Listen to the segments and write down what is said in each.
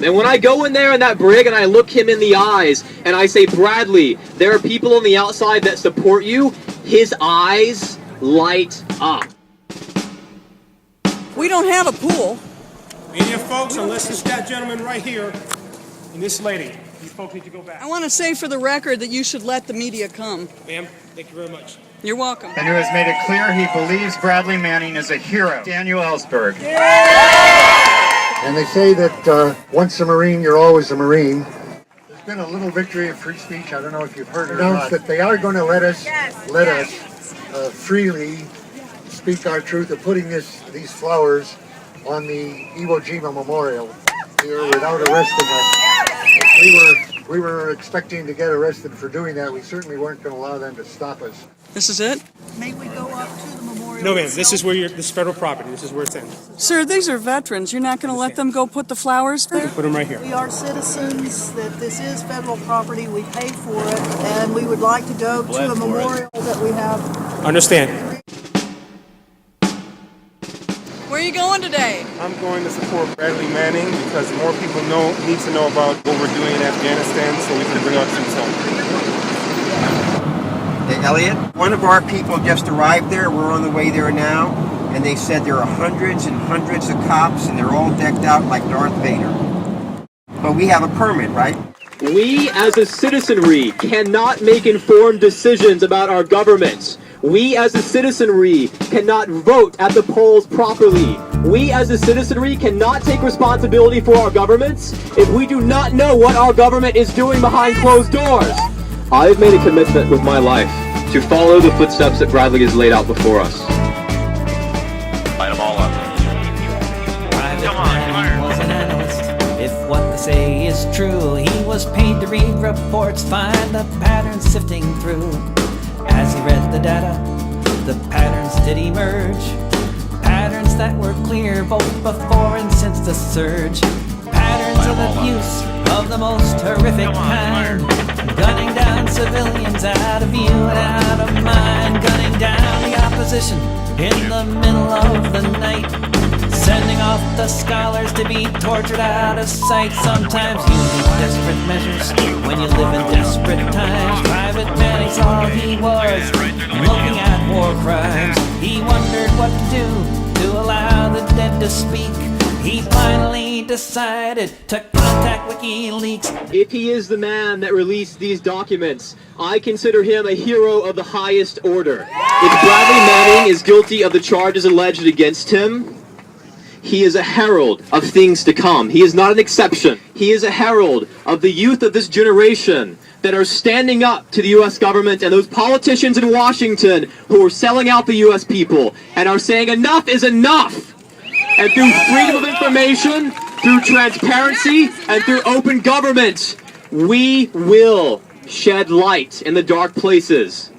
And when I go in there in that brig and I look him in the eyes and I say, Bradley, there are people on the outside that support you, his eyes light up. We don't have a pool. Media folks, unless it's that gentleman right here and this lady, these folks need to go back. I want to say for the record that you should let the media come. Ma'am, thank you very much. You're welcome. And who has made it clear he believes Bradley Manning is a hero, Daniel Ellsberg. And they say that once a Marine, you're always a Marine. There's been a little victory of free speech. I don't know if you've heard it or not. That they are going to let us freely speak our truth of putting these flowers on the Iwo Jima Memorial here without arresting us. If we were expecting to get arrested for doing that. We certainly weren't going to allow them to stop us. This is it? May we go up to the memorial? No, ma'am. This is where this is federal property. This is where it's in. Sir, these are veterans. You're not going to let them go put the flowers there? Put them right here. We are citizens, that this is federal property. We pay for it, and we would like to go to a memorial that we have. Understand. Where are you going today? I'm going to support Bradley Manning because more people need to know about what we're doing in Afghanistan so we can bring our troops home. Hey, Elliot, one of our people just arrived there. We're on the way there now, and they said there are hundreds and hundreds of cops, and they're all decked out like Darth Vader. But we have a permit, right? We as a citizenry cannot make informed decisions about our governments. We as a citizenry cannot vote at the polls properly. We as a citizenry cannot take responsibility for our governments if we do not know what our government is doing behind closed doors. I have made a commitment with my life to follow the footsteps that Bradley has laid out before us. Light them all up. Come on, was an analyst. If what they say is true, he was paid to read reports, find the patterns sifting through. As he read the data, the patterns did emerge. Patterns that were clear both before and since the surge. Patterns of abuse of the most horrific kind. Gunning down civilians out of view and out of mind. Gunning down the opposition in the middle of the night. Sending off the scholars to be tortured out of sight. Sometimes you need desperate measures when you live in desperate times. Private Manning saw he was looking at war crimes. He wondered what to do to allow the dead to speak. He finally decided to contact WikiLeaks. If he is the man that released these documents, I consider him a hero of the highest order. If Bradley Manning is guilty of the charges alleged against him, he is a herald of things to come. He is not an exception. He is a herald of the youth of this generation that are standing up to the U.S. government and those politicians in Washington who are selling out the U.S. people and are saying enough is enough. And through freedom of information, through transparency, and through open government, we will shed light in the dark places.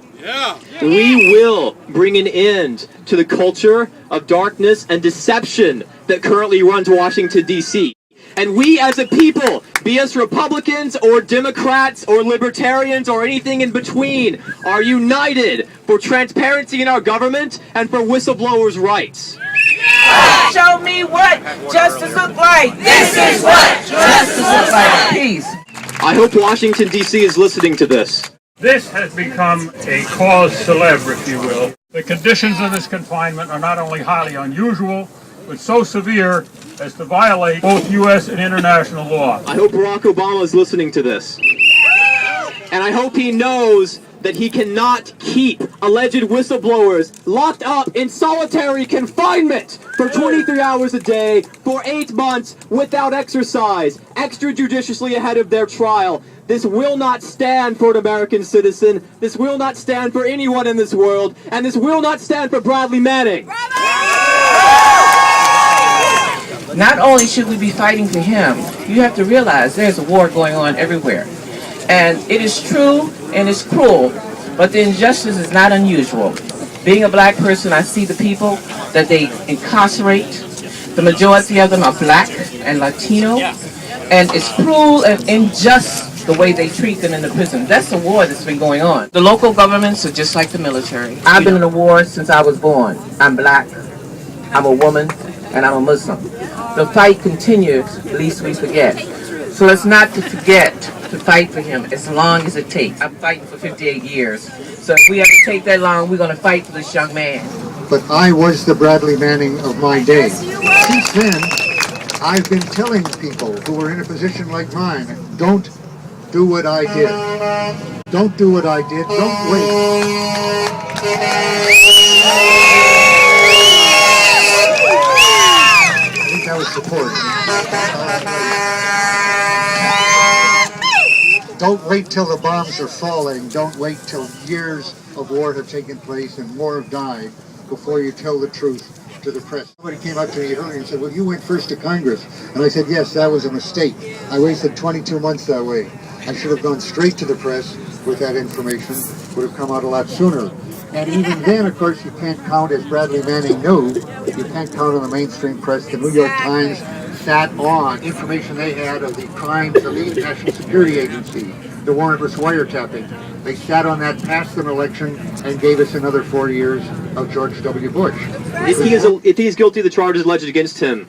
We will bring an end to the culture of darkness and deception that currently runs Washington, D.C. And we as a people, be us Republicans or Democrats or Libertarians or anything in between, are united for transparency in our government and for whistleblowers' rights. Show me what justice looks like. This is what justice looks like. Peace. I hope Washington, D.C. is listening to this. This has become a cause célèbre, if you will. The conditions of this confinement are not only highly unusual, but so severe as to violate both U.S. and international law. I hope Barack Obama is listening to this. And I hope he knows that he cannot keep alleged whistleblowers locked up in solitary confinement for 23 hours a day for 8 months without exercise, extrajudiciously ahead of their trial. This will not stand for an American citizen. This will not stand for anyone in this world. And this will not stand for Bradley Manning. Not only should we be fighting for him, you have to realize there's a war going on everywhere. And it is true and it's cruel, but the injustice is not unusual. Being a black person, I see the people that they incarcerate. The majority of them are black and Latino. And it's cruel and unjust the way they treat them in the prison. That's the war that's been going on. The local governments are just like the military. I've been in a war since I was born. I'm black, I'm a woman, and I'm a Muslim. the fight continues, least we forget. So let's not forget to fight for him as long as it takes. I'm fighting for 58 years. So if we have to take that long, we're going to fight for this young man. But I was the Bradley Manning of my day. Since then, I've been telling people who were in a position like mine, don't do what I did. Don't do what I did. Don't wait. I think that was support. Don't wait till the bombs are falling. Don't wait till years of war have taken place and more have died before you tell the truth to the press. Somebody came up to me earlier and said, well, you went first to Congress. And I said, yes, that was a mistake. I wasted 22 months that way. I should have gone straight to the press with that information. Would have come out a lot sooner. And even then, of course, you can't count, as Bradley Manning knew, you can't count on the mainstream press. The New York Times sat on information they had of the crimes of the National Security Agency, the warrantless wiretapping. They sat on that past an election and gave us another 4 years of George W. Bush. If he is guilty of the charges alleged against him,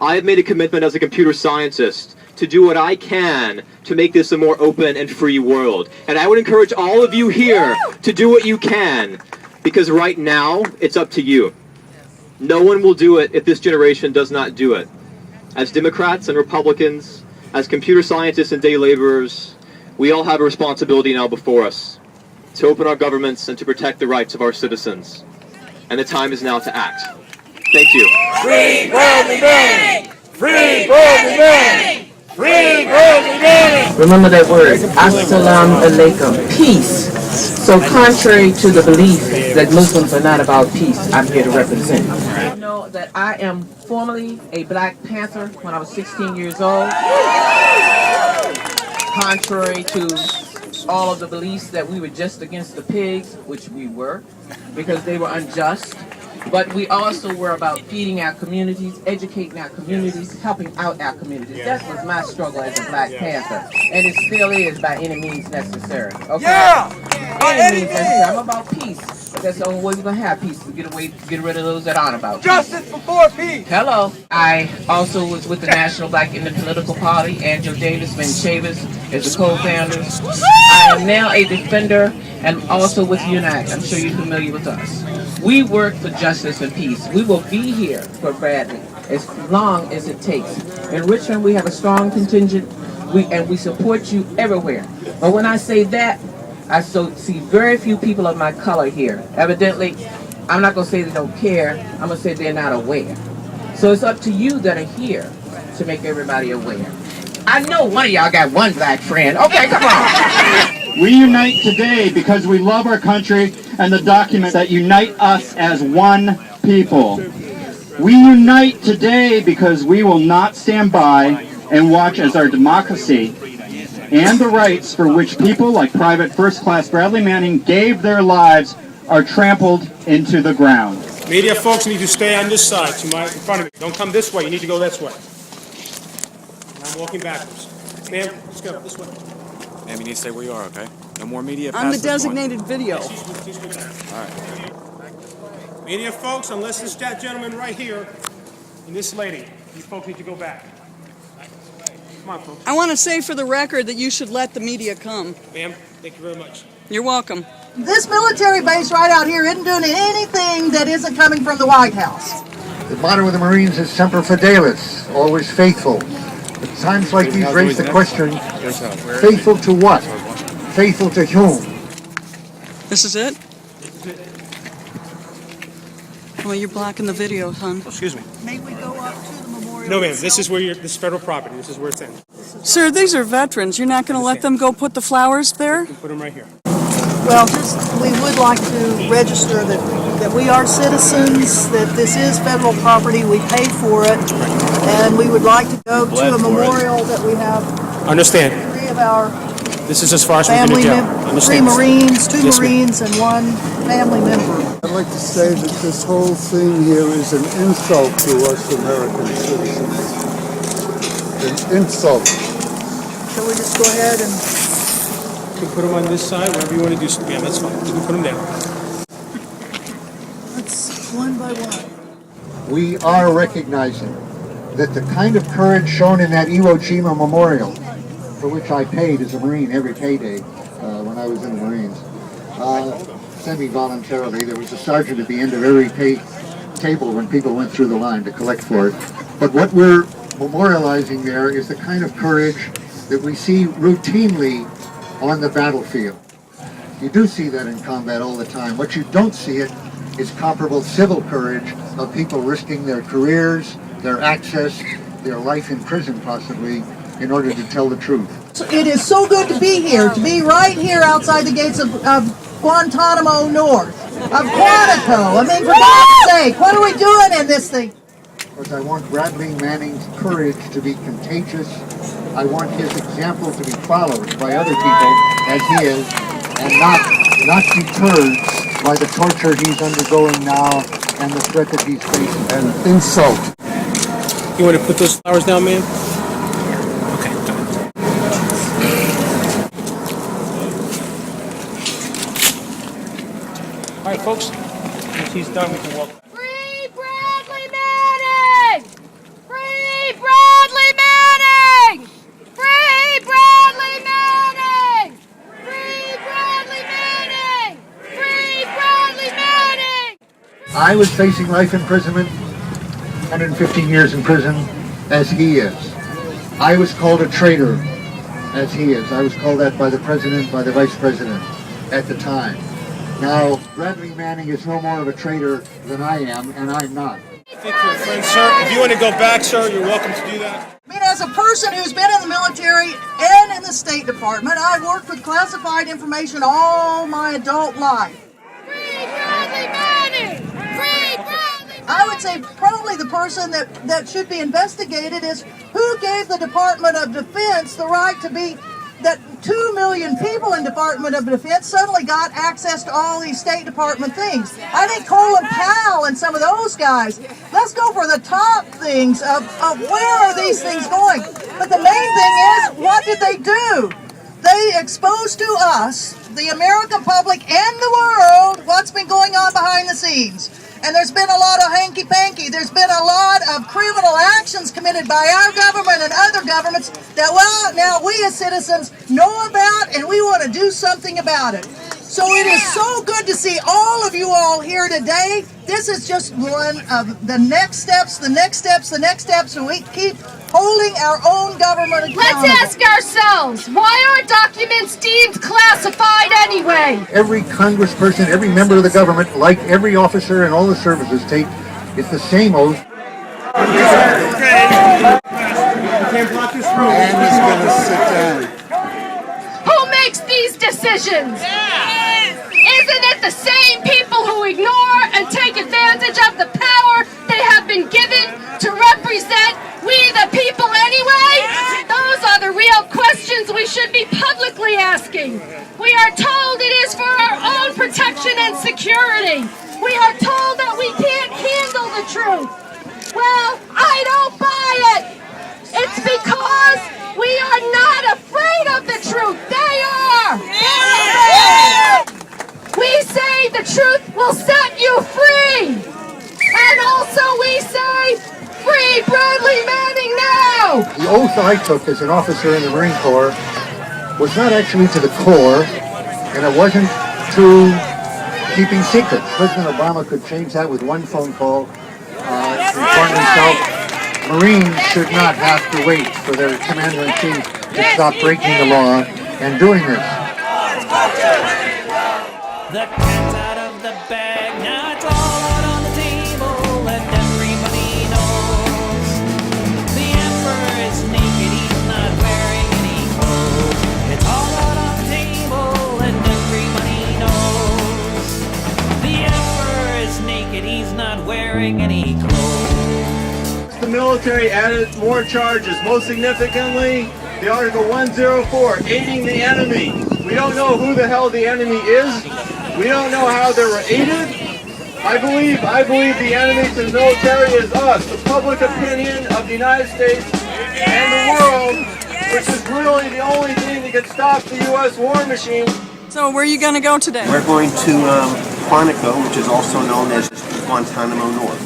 I have made a commitment as a computer scientist to do what I can to make this a more open and free world. And I would encourage all of you here to do what you can, because right now, it's up to you. No one will do it if this generation does not do it. As Democrats and Republicans, as computer scientists and day laborers, we all have a responsibility now before us to open our governments and to protect the rights of our citizens. And the time is now to act. Thank you. Free Bradley Manning! Free Bradley Manning! Free Bradley Manning! Remember that word, Assalamu alaikum, peace. So contrary to the belief that Muslims are not about peace, I'm here to represent. You know that I am formerly a Black Panther when I was 16 years old. Contrary to all of the beliefs that we were just against the pigs, which we were, because they were unjust. But we also were about feeding our communities, educating our communities, helping out our communities. That was my struggle as a Black Panther. And it still is by any means necessary. Okay? Yeah! Any means necessary. I'm about peace. But that's the only way we're going to have peace, to get rid of those that aren't about peace. Justice before peace! Hello. I also was with the National Black Independent Political Party. Angela Davis, Ben Chavis as the co-founders. I am now a defender and also with Unite. I'm sure you're familiar with us. We work for justice and peace. We will be here for Bradley as long as it takes. In Richmond, we have a strong contingent, and we support you everywhere. But when I say that, I see very few people of my color here. Evidently, I'm not going to say they don't care. I'm going to say they're not aware. So it's up to you that are here to make everybody aware. I know one of y'all got one Black friend. Okay, come on. We unite today because we love our country and the documents that unite us as one people. We unite today because we will not stand by and watch as our democracy and the rights for which people like Private First Class Bradley Manning gave their lives are trampled into the ground. Media folks need to stay on this side, in front of me. Don't come this way, you need to go this way. I'm walking backwards. Ma'am, let's go, this way. Ma'am, you need to stay where you are, okay? No more media. On the designated video. All right. Media folks, unless this gentleman right here and this lady, these folks need to go back. Come on, folks. I want to say for the record that you should let the media come. Ma'am, thank you very much. You're welcome. This military base right out here isn't doing anything that isn't coming from the White House. The motto of the Marines is Semper Fidelis, always faithful. At times like these raise the question, faithful to what? Faithful to whom? This is it? Well, you're blocking the video, hon. Oh, excuse me. May we go up to the memorial? No, ma'am. This is where this is federal property. This is where it's in. Sir, these are veterans. You're not going to let them go put the flowers there? You can put them right here. Well, we would like to register that we are citizens, that this is federal property, we pay for it, and we would like to go to a memorial that we have. Understand. 3 of our This is as far as we can get. Three Marines, 2 Marines, and 1 family member. I'd like to say that this whole thing here is an insult to us American citizens. An insult. Shall we just go ahead and... You can put them on this side, wherever you want to do. Yeah, that's fine. You can put them down. Let's one by one. We are recognizing that the kind of courage shown in that Iwo Jima memorial, for which I paid as a Marine every payday when I was in the Marines, semi-voluntarily. There was a sergeant at the end of every pay table when people went through the line to collect for it. But what we're memorializing there is the kind of courage that we see routinely on the battlefield. You do see that in combat all the time. What you don't see it is comparable civil courage of people risking their careers, their access, their life in prison possibly, in order to tell the truth. It is so good to be here, to be right here outside the gates of Guantanamo North, of Quantico. I mean, for God's sake, what are we doing in this thing? Because I want Bradley Manning's courage to be contagious. I want his example to be followed by other people as he is, and not deterred by the torture he's undergoing now and the threat that he's facing. And insult. You want to put those flowers down, man? Okay, go ahead. All right, folks. Once he's done, we can walk. Free Bradley Manning! Free Bradley Manning! Free Bradley Manning! Free Bradley Manning! Free Bradley Manning! I was facing life imprisonment, 115 years in prison, as he is. I was called a traitor, as he is. I was called that by the president, by the vice president at the time. Now, Bradley Manning is no more of a traitor than I am, and I'm not. Thank you, friend, sir. If you want to go back, sir, you're welcome to do that. I mean, as a person who's been in the military and in the State Department, I've worked with classified information all my adult life. Free Bradley Manning! Free Bradley Manning! I would say probably the person that should be investigated is who gave the Department of Defense the right to be, that 2 million people in Department of Defense suddenly got access to all these State Department things. I think Colin Powell and some of those guys, let's go for the top things of where are these things going. But the main thing is, what did they do? They exposed to us, the American public and the world, what's been going on behind the scenes. And there's been a lot of hanky-panky. There's been a lot of criminal actions committed by our government and other governments that, well, now we as citizens know about and we want to do something about it. So it is so good to see all of you all here today. This is just one of the next steps, the next steps, the next steps, and we keep holding our own government accountable. Let's ask ourselves, why are documents deemed classified anyway? Every congressperson, every member of the government, like every officer in all the services, it's the same oath. And he's going to sit down. Who makes these decisions? Isn't it the same people who ignore and take advantage of the power they have been given to represent we the people anyway? Those are the real questions we should be publicly asking. We are told it is for our own protection and security. We are told that we can't handle the truth. Well, I don't buy it. It's because we are not afraid of the truth. They are. We say the truth will set you free. And also we say, free Bradley Manning now! The oath I took as an officer in the Marine Corps was not actually to the Corps, and it wasn't to keeping secrets. President Obama could change that with one phone call. Inform himself, Marines should not have to wait for their commander-in-chief to stop breaking the law and doing this. The cat's out of the bag, now it's all out on the table, and everybody knows. The emperor is naked, he's not wearing any clothes. It's all out on the table, and everybody knows. The emperor is naked, he's not wearing any clothes. The military added more charges, most significantly, the Article 104, aiding the enemy. We don't know who the hell the enemy is. We don't know how they were aided. I believe the enemy to the military is us, the public opinion of the United States and the world, which is really the only thing that can stop the U.S. war machine. So where are you going to go today? We're going to Quantico, which is also known as Guantanamo North.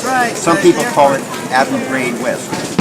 That's right. Some people call it Abu Ghraib West.